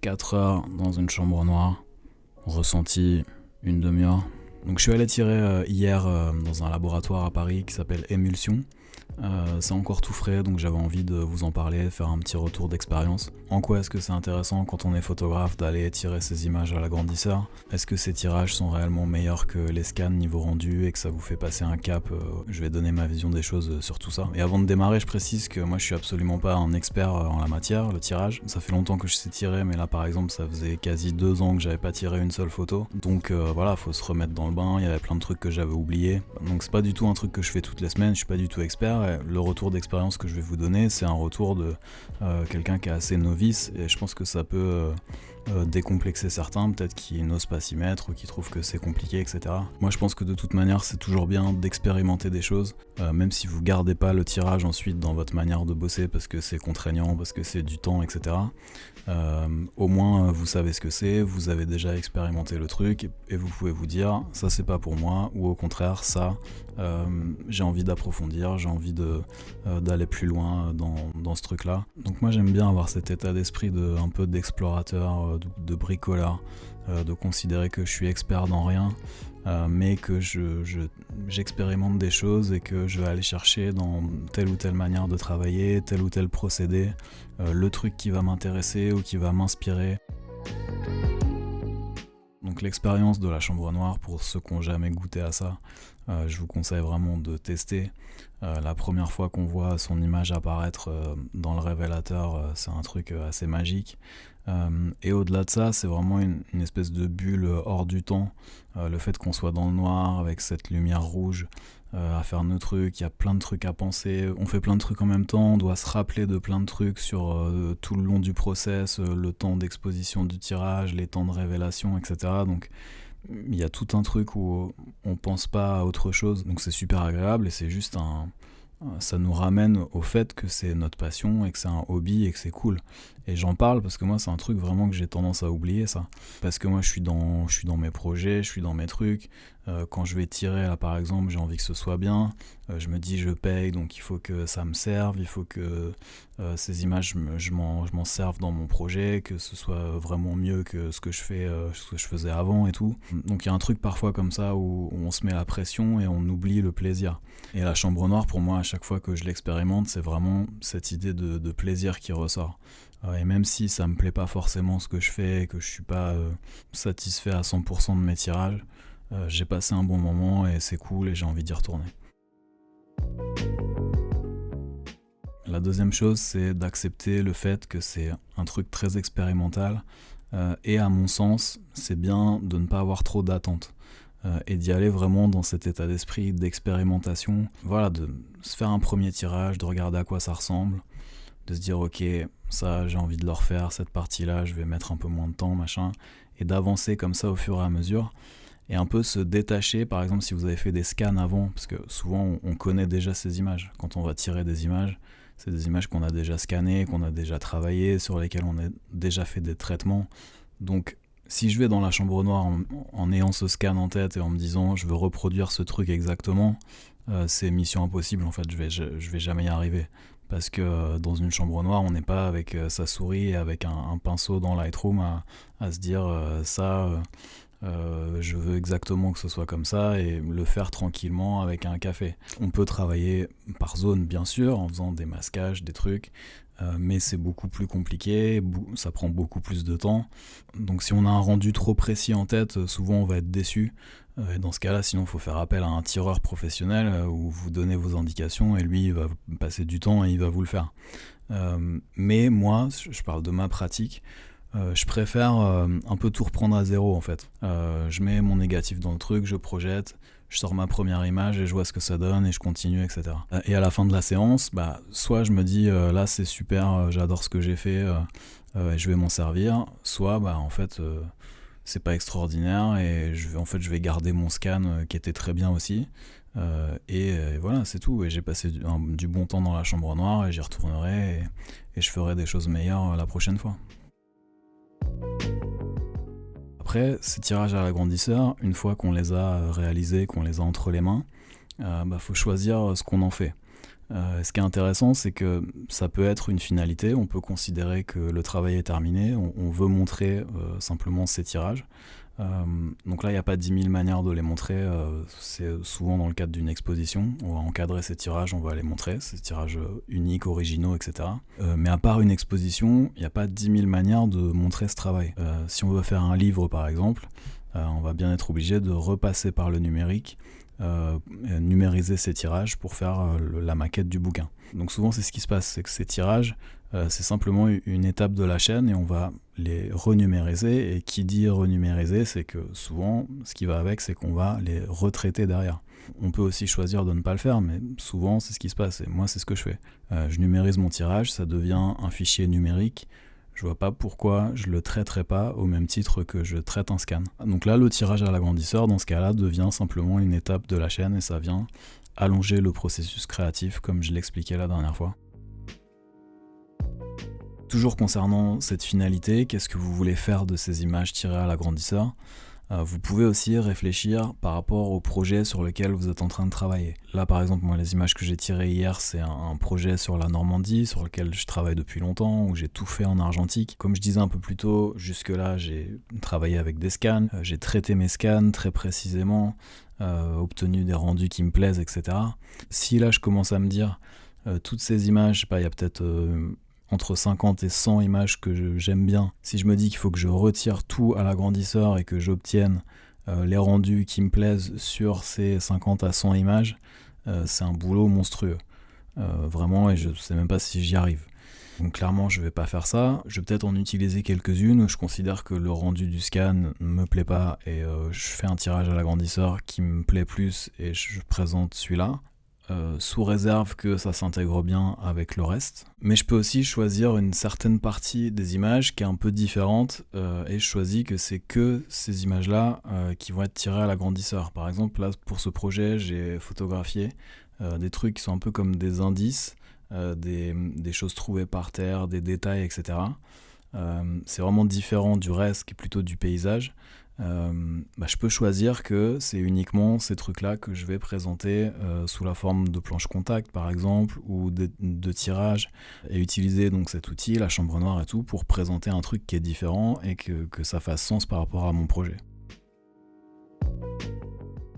4 heures dans une chambre noire, ressenti une demi-heure. Donc je suis allé tirer hier dans un laboratoire à Paris qui s'appelle Émulsion. C'est encore tout frais, donc j'avais envie de vous en parler, faire un petit retour d'expérience. En quoi est-ce que c'est intéressant quand on est photographe d'aller tirer ces images à l'agrandisseur ? Est-ce que ces tirages sont réellement meilleurs que les scans niveau rendu et que ça vous fait passer un cap ? Je vais donner ma vision des choses sur tout ça. Et avant de démarrer, je précise que moi je suis absolument pas un expert en la matière, le tirage. Ça fait longtemps que je sais tirer, mais là par exemple ça faisait quasi 2 ans que j'avais pas tiré une seule photo. Donc voilà, faut se remettre dans le bain, il y avait plein de trucs que j'avais oubliés. Donc c'est pas du tout un truc que je fais toutes les semaines, je suis pas du tout expert. Le retour d'expérience que je vais vous donner, c'est un retour de quelqu'un qui est assez novice, et je pense que ça peut décomplexer certains, peut-être qui n'osent pas s'y mettre ou qui trouvent que c'est compliqué, etc. Moi je pense que de toute manière c'est toujours bien d'expérimenter des choses, même si vous gardez pas le tirage ensuite dans votre manière de bosser parce que c'est contraignant, parce que c'est du temps, etc. Au moins vous savez ce que c'est, vous avez déjà expérimenté le truc et vous pouvez vous dire ça c'est pas pour moi, ou au contraire ça j'ai envie d'approfondir, j'ai envie d'aller plus loin dans ce truc là. Donc moi j'aime bien avoir cet état d'esprit un peu d'explorateur, de bricoleur, de considérer que je suis expert dans rien, mais que j'expérimente des choses et que je vais aller chercher dans telle ou telle manière de travailler, tel ou tel procédé, le truc qui va m'intéresser ou qui va m'inspirer. Donc l'expérience de la chambre noire, pour ceux qui n'ont jamais goûté à ça, je vous conseille vraiment de tester. La première fois qu'on voit son image apparaître dans le révélateur, c'est un truc assez magique. Et au-delà de ça, c'est vraiment une espèce de bulle hors du temps. Le fait qu'on soit dans le noir avec cette lumière rouge à faire nos trucs, il y a plein de trucs à penser, on fait plein de trucs en même temps, on doit se rappeler de plein de trucs sur tout le long du process, le temps d'exposition du tirage, les temps de révélation, etc. Donc il y a tout un truc où on pense pas à autre chose, donc c'est super agréable et c'est juste ça nous ramène au fait que c'est notre passion et que c'est un hobby et que c'est cool. Et j'en parle parce que moi c'est un truc vraiment que j'ai tendance à oublier, ça. Parce que moi je suis dans mes projets, je suis dans mes trucs. Quand je vais tirer là par exemple, j'ai envie que ce soit bien. Je me dis je paye, donc il faut que ça me serve, il faut que ces images je m'en serve dans mon projet, que ce soit vraiment mieux que ce que je faisais avant et tout. Donc il y a un truc parfois comme ça où on se met la pression et on oublie le plaisir. Et la chambre noire pour moi à chaque fois que je l'expérimente, c'est vraiment cette idée de plaisir qui ressort. Et même si ça me plaît pas forcément ce que je fais et que je suis pas satisfait à 100% de mes tirages, j'ai passé un bon moment et c'est cool et j'ai envie d'y retourner. La deuxième chose, c'est d'accepter le fait que c'est un truc très expérimental et à mon sens, c'est bien de ne pas avoir trop d'attentes et d'y aller vraiment dans cet état d'esprit d'expérimentation. Voilà, de se faire un premier tirage, de regarder à quoi ça ressemble, de se dire ok, ça j'ai envie de le refaire, cette partie-là je vais mettre un peu moins de temps, machin, et d'avancer comme ça au fur et à mesure. Et un peu se détacher, par exemple si vous avez fait des scans avant, parce que souvent on connaît déjà ces images. Quand on va tirer des images, c'est des images qu'on a déjà scannées, qu'on a déjà travaillées, sur lesquelles on a déjà fait des traitements. Donc si je vais dans la chambre noire en ayant ce scan en tête et en me disant je veux reproduire ce truc exactement, c'est mission impossible en fait, je vais jamais y arriver. Parce que dans une chambre noire, on n'est pas avec sa souris et avec un pinceau dans Lightroom à se dire je veux exactement que ce soit comme ça et le faire tranquillement avec un café. On peut travailler par zone bien sûr en faisant des masquages, des trucs, mais c'est beaucoup plus compliqué, ça prend beaucoup plus de temps. Donc si on a un rendu trop précis en tête, souvent on va être déçu. Et dans ce cas-là, sinon il faut faire appel à un tireur professionnel où vous donnez vos indications et lui il va passer du temps et il va vous le faire. Mais moi, je parle de ma pratique, je préfère un peu tout reprendre à zéro en fait. Je mets mon négatif dans le truc, je projette, je sors ma première image et je vois ce que ça donne et je continue, etc. Et à la fin de la séance, soit je me dis là c'est super, j'adore ce que j'ai fait et je vais m'en servir, soit en fait c'est pas extraordinaire et je vais garder mon scan qui était très bien aussi. Et voilà, c'est tout. Et j'ai passé du bon temps dans la chambre noire et j'y retournerai et je ferai des choses meilleures la prochaine fois. Après, ces tirages à l'agrandisseur, une fois qu'on les a réalisés, qu'on les a entre les mains, faut choisir ce qu'on en fait. Ce qui est intéressant, c'est que ça peut être une finalité, on peut considérer que le travail est terminé, on veut montrer simplement ces tirages. Donc là, il n'y a pas 10 000 manières de les montrer, c'est souvent dans le cadre d'une exposition, on va encadrer ces tirages, on va les montrer, ces tirages uniques, originaux, etc. Mais à part une exposition, il n'y a pas 10 000 manières de montrer ce travail. Si on veut faire un livre par exemple, on va bien être obligé de repasser par le numérique, numériser ces tirages pour faire la maquette du bouquin. Donc souvent c'est ce qui se passe, c'est que ces tirages, c'est simplement une étape de la chaîne et on va les renumériser, et qui dit renumériser, c'est que souvent ce qui va avec, c'est qu'on va les retraiter derrière. On peut aussi choisir de ne pas le faire, mais souvent c'est ce qui se passe, et moi c'est ce que je fais. Je numérise mon tirage, ça devient un fichier numérique. Je vois pas pourquoi je le traiterais pas au même titre que je traite un scan. Donc là, le tirage à l'agrandisseur, dans ce cas-là, devient simplement une étape de la chaîne et ça vient allonger le processus créatif, comme je l'expliquais la dernière fois. Toujours concernant cette finalité, qu'est-ce que vous voulez faire de ces images tirées à l'agrandisseur ? Vous pouvez aussi réfléchir par rapport au projet sur lequel vous êtes en train de travailler. Là par exemple, moi les images que j'ai tirées hier, c'est un projet sur la Normandie, sur lequel je travaille depuis longtemps, où j'ai tout fait en argentique. Comme je disais un peu plus tôt, jusque-là j'ai travaillé avec des scans, j'ai traité mes scans très précisément, obtenu des rendus qui me plaisent, etc. Si là je commence à me dire, toutes ces images, je sais pas, il y a peut-être entre 50 et 100 images que j'aime bien, si je me dis qu'il faut que je retire tout à l'agrandisseur et que j'obtienne les rendus qui me plaisent sur ces 50 à 100 images, c'est un boulot monstrueux. Vraiment, et je sais même pas si j'y arrive. Donc clairement, je vais pas faire ça. Je vais peut-être en utiliser quelques-unes où je considère que le rendu du scan me plaît pas et je fais un tirage à l'agrandisseur qui me plaît plus et je présente celui-là. Sous réserve que ça s'intègre bien avec le reste. Mais je peux aussi choisir une certaine partie des images qui est un peu différente et je choisis que c'est que ces images-là qui vont être tirées à l'agrandisseur. Par exemple, là, pour ce projet, j'ai photographié des trucs qui sont un peu comme des indices, des choses trouvées par terre, des détails, etc. C'est vraiment différent du reste qui est plutôt du paysage. Je peux choisir que c'est uniquement ces trucs-là que je vais présenter sous la forme de planches contact par exemple ou de tirage et utiliser donc cet outil, la chambre noire et tout, pour présenter un truc qui est différent et que ça fasse sens par rapport à mon projet.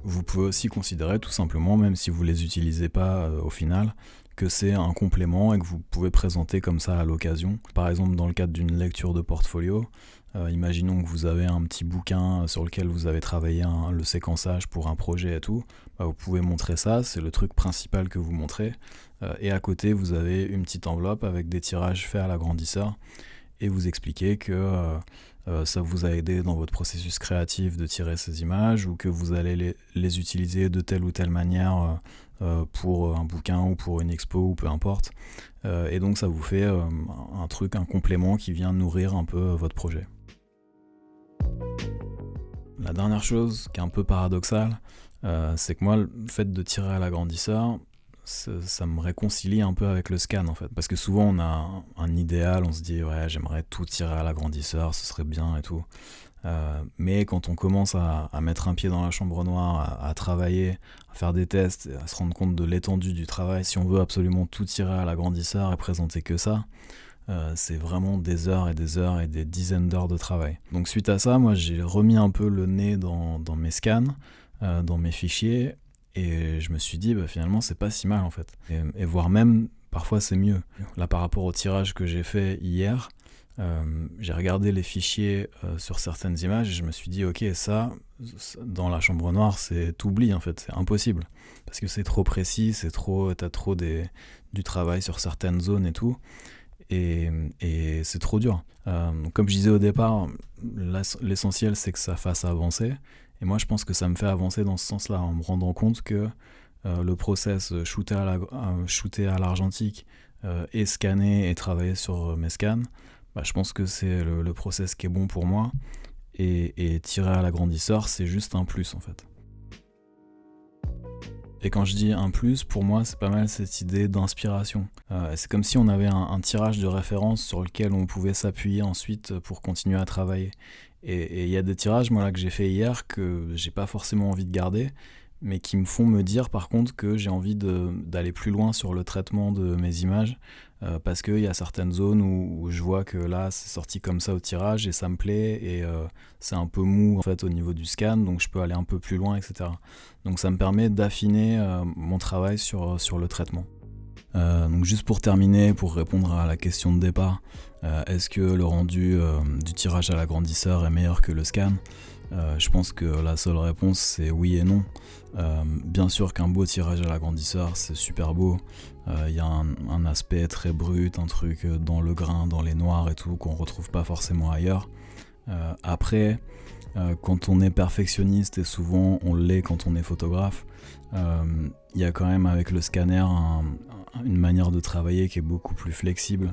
Vous pouvez aussi considérer tout simplement, même si vous les utilisez pas au final, que c'est un complément et que vous pouvez présenter comme ça à l'occasion. Par exemple, dans le cadre d'une lecture de portfolio, imaginons que vous avez un petit bouquin sur lequel vous avez travaillé le séquençage pour un projet et tout, vous pouvez montrer ça, c'est le truc principal que vous montrez, et à côté vous avez une petite enveloppe avec des tirages faits à l'agrandisseur, et vous expliquez que ça vous a aidé dans votre processus créatif de tirer ces images, ou que vous allez les utiliser de telle ou telle manière pour un bouquin ou pour une expo ou peu importe. Et donc ça vous fait un complément qui vient nourrir un peu votre projet. La dernière chose qui est un peu paradoxale, c'est que moi, le fait de tirer à l'agrandisseur, ça me réconcilie un peu avec le scan en fait. Parce que souvent on a un idéal, on se dit ouais j'aimerais tout tirer à l'agrandisseur, ce serait bien et tout. Mais quand on commence à mettre un pied dans la chambre noire, à travailler, à faire des tests, à se rendre compte de l'étendue du travail, si on veut absolument tout tirer à l'agrandisseur et présenter que ça, c'est vraiment des heures et des dizaines d'heures de travail. Donc suite à ça, moi j'ai remis un peu le nez dans mes scans, dans mes fichiers, et je me suis dit finalement c'est pas si mal en fait. Et voire même parfois c'est mieux. Là par rapport au tirage que j'ai fait hier, j'ai regardé les fichiers sur certaines images et je me suis dit ok, ça dans la chambre noire c'est t'oublies en fait, c'est impossible parce que c'est trop précis, t'as trop du travail sur certaines zones et tout, et c'est trop dur. Comme je disais au départ, l'essentiel c'est que ça fasse avancer, et moi je pense que ça me fait avancer dans ce sens là en me rendant compte que le process shooter à l'argentique et scanner et travailler sur mes scans, je pense que c'est le process qui est bon pour moi, et tirer à l'agrandisseur c'est juste un plus en fait. Et quand je dis un plus, pour moi c'est pas mal cette idée d'inspiration. C'est comme si on avait un tirage de référence sur lequel on pouvait s'appuyer ensuite pour continuer à travailler. Et il y a des tirages moi là que j'ai fait hier que j'ai pas forcément envie de garder, mais qui me font me dire par contre que j'ai envie d'aller plus loin sur le traitement de mes images, parce qu'il y a certaines zones où je vois que là c'est sorti comme ça au tirage et ça me plaît, et c'est un peu mou en fait au niveau du scan, donc je peux aller un peu plus loin, etc. Donc ça me permet d'affiner mon travail sur le traitement. Donc juste pour terminer, pour répondre à la question de départ, est-ce que le rendu du tirage à l'agrandisseur est meilleur que le scan ? Je pense que la seule réponse c'est oui et non. Bien sûr qu'un beau tirage à l'agrandisseur c'est super beau, il y a un aspect très brut, un truc dans le grain, dans les noirs et tout qu'on retrouve pas forcément ailleurs. Après, quand on est perfectionniste, et souvent on l'est quand on est photographe, il y a quand même avec le scanner une manière de travailler qui est beaucoup plus flexible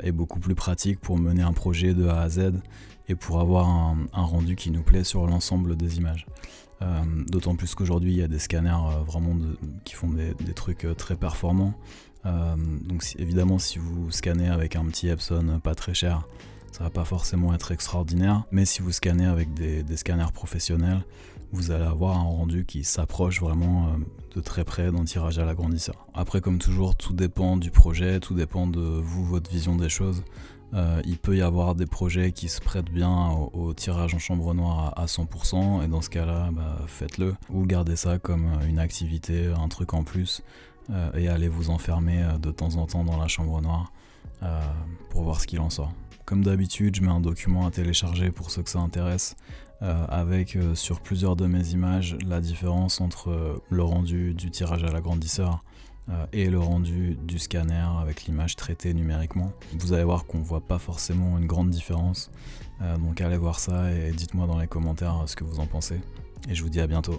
et beaucoup plus pratique pour mener un projet de A à Z et pour avoir un rendu qui nous plaît sur l'ensemble des images. D'autant plus qu'aujourd'hui il y a des scanners vraiment qui font des trucs très performants. Donc évidemment si vous scannez avec un petit Epson pas très cher, ça va pas forcément être extraordinaire, mais si vous scannez avec des scanners professionnels, vous allez avoir un rendu qui s'approche vraiment de très près d'un tirage à l'agrandisseur. Après, comme toujours, tout dépend du projet, tout dépend de vous, votre vision des choses. Il peut y avoir des projets qui se prêtent bien au tirage en chambre noire à 100%, et dans ce cas-là, faites-le, ou gardez ça comme une activité, un truc en plus, et allez vous enfermer de temps en temps dans la chambre noire pour voir ce qu'il en sort. Comme d'habitude, je mets un document à télécharger pour ceux que ça intéresse, avec sur plusieurs de mes images la différence entre le rendu du tirage à l'agrandisseur et le rendu du scanner avec l'image traitée numériquement. Vous allez voir qu'on voit pas forcément une grande différence, donc allez voir ça et dites-moi dans les commentaires ce que vous en pensez. Et je vous dis à bientôt.